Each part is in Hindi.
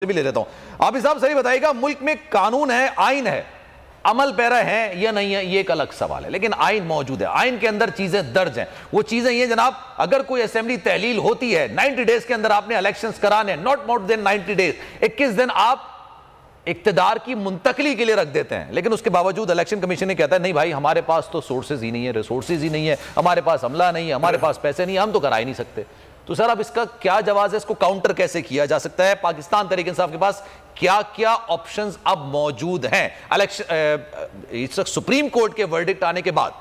भी ले लेता हूं। आप साहब सही बताइएगा, मुल्क में कानून है, आइन है, अमल पैरा है या नहीं है ये एक अलग सवाल है, लेकिन आइन मौजूद है, आइन के अंदर चीजें दर्ज हैं। वो चीजें ये जनाब, अगर कोई असेंबली तहलील होती है 90 डेज के अंदर आपने इलेक्शंस कराने, नॉट मोर देन 90 डेज, 21 दिन आप इक्तदार की मुंतकली के लिए रख देते हैं, लेकिन उसके बावजूद इलेक्शन कमीशन ने कहता है नहीं भाई हमारे पास तो सोर्सेज ही नहीं है, रिसोर्सेज ही नहीं है, हमारे पास अमला नहीं है, हमारे पास पैसे नहीं है, हम तो करा ही नहीं सकते। तो सर अब इसका क्या जवाब है, इसको काउंटर कैसे किया जा सकता है? पाकिस्तान तहरीक इंसाफ के पास क्या क्या ऑप्शंस अब मौजूद हैं इलेक्शन सुप्रीम कोर्ट के वर्डिक्ट आने के बाद?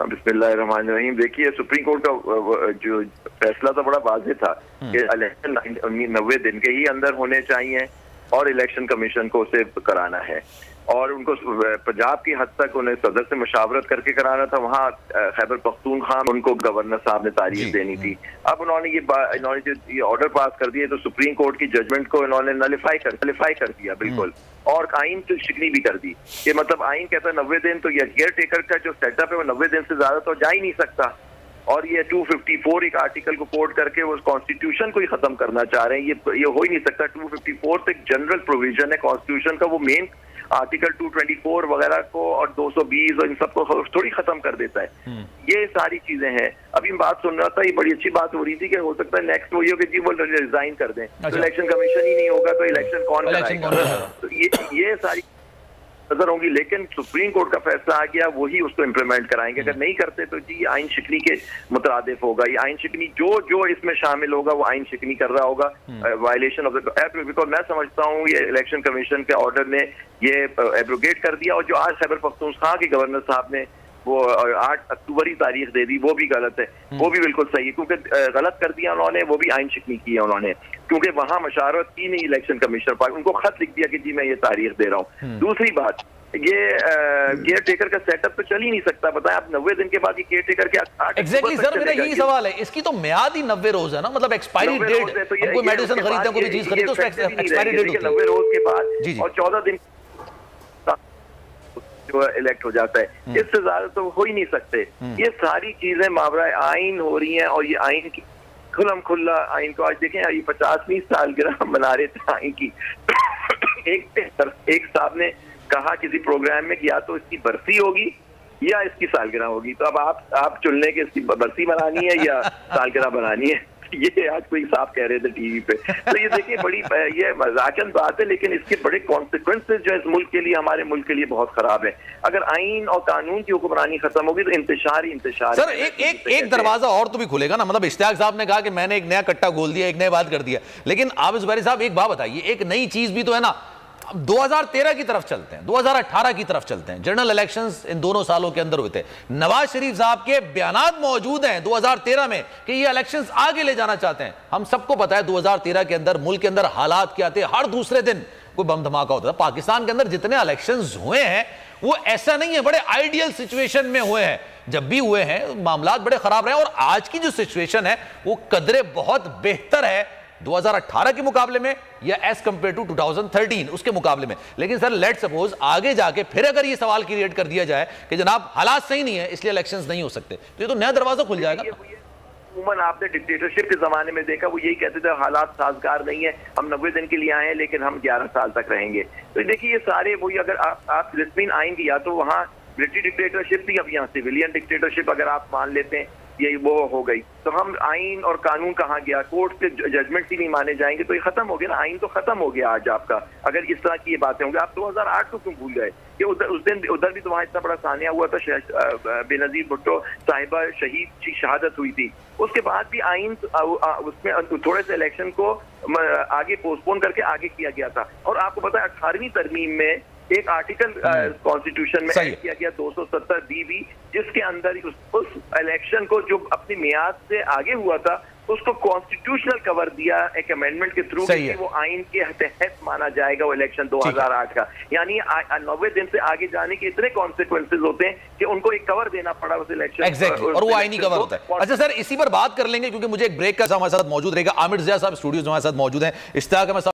बिस्मिल्लाहिर्रहमानिर्रहीम। देखिए, सुप्रीम कोर्ट का जो फैसला था बड़ा वाज़ेह था कि इलेक्शन 90 दिन के ही अंदर होने चाहिए और इलेक्शन कमीशन को उसे कराना है, और उनको पंजाब की हद तक उन्हें सदर से मुशावरत करके कराना था। वहाँ खैबर पख्तूनख्वा उनको गवर्नर साहब ने तारीफ देनी थी। अब उन्होंने जो ये ऑर्डर पास कर दिए तो सुप्रीम कोर्ट की जजमेंट को इन्होंने नलिफाई कर दिया बिल्कुल, और आइन तो शिकनी भी कर दी कि मतलब आइन कहता है 90 दिन, तो ये केयर टेकर का जो सेटअप है वो 90 दिन से ज्यादा तो जा ही नहीं सकता। और ये 254 एक आर्टिकल को कोड करके वो कॉन्स्टिट्यूशन को ही खत्म करना चाह रहे हैं। ये हो ही नहीं सकता। 254 तो एक जनरल प्रोविजन है कॉन्स्टिट्यूशन का, वो मेन आर्टिकल 224 वगैरह को और 220 और इन सबको थोड़ी खत्म कर देता है। ये सारी चीजें हैं। अभी मैं बात सुन रहा था, ये बड़ी अच्छी बात हो रही थी कि हो सकता है नेक्स्ट वो कि जी वो रिजाइन कर दें, तो इलेक्शन कमीशन ही नहीं होगा तो इलेक्शन कौन कराएगा? तो ये सारी नजर होंगी, लेकिन सुप्रीम कोर्ट का फैसला आ गया, वही उसको इम्प्लीमेंट कराएंगे। अगर नहीं करते तो जी आइन शिकनी के मुतरादिफ होगा। ये आइन शिकनी जो इसमें शामिल होगा वो आइन शिकनी कर रहा होगा, violation of the act. Because मैं समझता हूँ ये इलेक्शन कमीशन के ऑर्डर ने ये एब्रोगेट कर दिया, और जो आज खैबर पख्तूनख्वा के गवर्नर साहब ने वो 8 अक्टूबर ही तारीख दे दी, वो भी गलत है, वो भी बिल्कुल सही है, क्योंकि गलत कर दिया उन्होंने, वो भी आइन शिकनी की है उन्होंने, क्योंकि वहां मशावरत की नहीं इलेक्शन कमीशन पर, उनको खत लिख दिया कि जी मैं ये तारीख दे रहा हूँ। दूसरी बात, ये केयर टेकर का सेटअप तो चल ही नहीं सकता। बताएं आप 90 दिन के बाद ये केयर टेकर के एग्जैक्टली सर, मेरा यही सवाल है, इसकी तो म्याद ही 90 रोज है ना, मतलब एक्सपायरी डेट, कोई मेडिसिन खरीदते कोई चीज खरीदते उसका एक्सपायरी डेट होती है 90 रोज के बाद, और 14 दिन जो इलेक्ट हो जाता है। इससे ज्यादा तो हो ही नहीं सकते। ये सारी चीजें मावरा आइन हो रही हैं, और ये आइन की खुल्लम खुल्ला आइन को आज देखें, ये 50वीं सालगिरह मना रहे थे आइन की। एक साहब ने कहा किसी प्रोग्राम में कि या तो इसकी बरसी होगी या इसकी सालगिरह होगी, तो अब आप चुन लें कि इसकी बरसी बनानी है या सालगिरह बनानी है। ये आज कोई साहब कह रहे थे टीवी पे। तो ये देखिए बड़ी ये मजाकन बात है, लेकिन इसके बड़े कॉन्सिक्वेंसेस जो इस मुल्क के लिए, हमारे मुल्क के लिए बहुत खराब है। अगर आइन और कानून की हुक्मरानी खत्म होगी तो इंतशार ही इंतशार। सर एक दरवाजा और तो भी खुलेगा ना, मतलब इश्तियाक साहब ने कहा कि मैंने एक नया कट्टा खोल दिया, एक नया बात कर दिया, लेकिन आप ज़ुबैरी साहब एक बात बताइए, एक नई चीज भी तो है ना। 2013 की तरफ चलते हैं, 2018 की तरफ चलते हैं, जनरल इलेक्शंस इन दोनों सालों के अंदर हुए थे। नवाज शरीफ साहब के बयानात मौजूद हैं 2013 में कि ये इलेक्शंस आगे ले जाना चाहते हैं। हम सबको पता है 2013 के अंदर मुल्क के अंदर हालात क्या थे, हर दूसरे दिन कोई बम धमाका होता था। पाकिस्तान के अंदर जितने इलेक्शंस हुए हैं वो ऐसा नहीं है बड़े आइडियल सिचुएशन में हुए हैं, जब भी हुए हैं मामलात बड़े खराब रहे, और आज की जो सिचुएशन है वो कदरे बहुत बेहतर है 2018 के मुकाबले में या एज कंपेयर टू 2013 उसके मुकाबले में। लेकिन सर लेट सपोज आगे जाके फिर अगर ये सवाल क्रिएट कर दिया जाए कि जनाब हालात सही नहीं है इसलिए इलेक्शंस नहीं हो सकते, तो ये तो नया दरवाजा खुल जाएगा। उमन आपने डिक्टेटरशिप के जमाने में देखा, वो यही कहते थे हालात साजगार नहीं है, हम 90 दिन के लिए आए हैं लेकिन हम 11 साल तक रहेंगे। तो देखिए ये सारे वही, अगर आप फिलिस्तीन आएंगे या तो वहाँ ब्रिटिश डिक्टेटरशिप थी, अब यहाँ सिविलियन डिक्टेटरशिप अगर आप मान लेते हैं ये वो हो गई, तो हम आइन और कानून कहाँ गया? कोर्ट के जजमेंट ही नहीं माने जाएंगे तो ये खत्म हो गया ना, आइन तो खत्म हो गया आज आपका। अगर इस तरह की ये बातें होंगी, आप 2008 को क्यों भूल गए कि उस दिन उधर भी तो वहाँ इतना बड़ा सानिया हुआ था, बेनजीर भुट्टो साहिबा शहीद की शहादत हुई थी, उसके बाद भी आइन उसमें थोड़े से इलेक्शन को आगे पोस्टपोन करके आगे किया गया था। और आपको पता है 18वीं तरमीम में एक आर्टिकल कॉन्स्टिट्यूशन में ऐड किया गया 270 बीवी, जिसके अंदर उस इलेक्शन को जो अपनी मियाद से आगे हुआ था उसको कॉन्स्टिट्यूशनल कवर दिया एक अमेंडमेंट के थ्रू कि वो आइन के तहत माना जाएगा वो इलेक्शन 2008 का। यानी 90 दिन से आगे जाने के इतने कॉन्सिक्वेंसेज होते हैं कि उनको एक कवर देना पड़ा उस इलेक्शन एग्जैक्टली, और वो आइनी कवर होता है। अच्छा सर, इसी पर बात कर लेंगे क्योंकि मुझे एक ब्रेक का हमारे साथ मौजूद रहेगा आमिर ज़िया साहब स्टूडियो हमारे साथ मौजूद हैं। इश्तियाक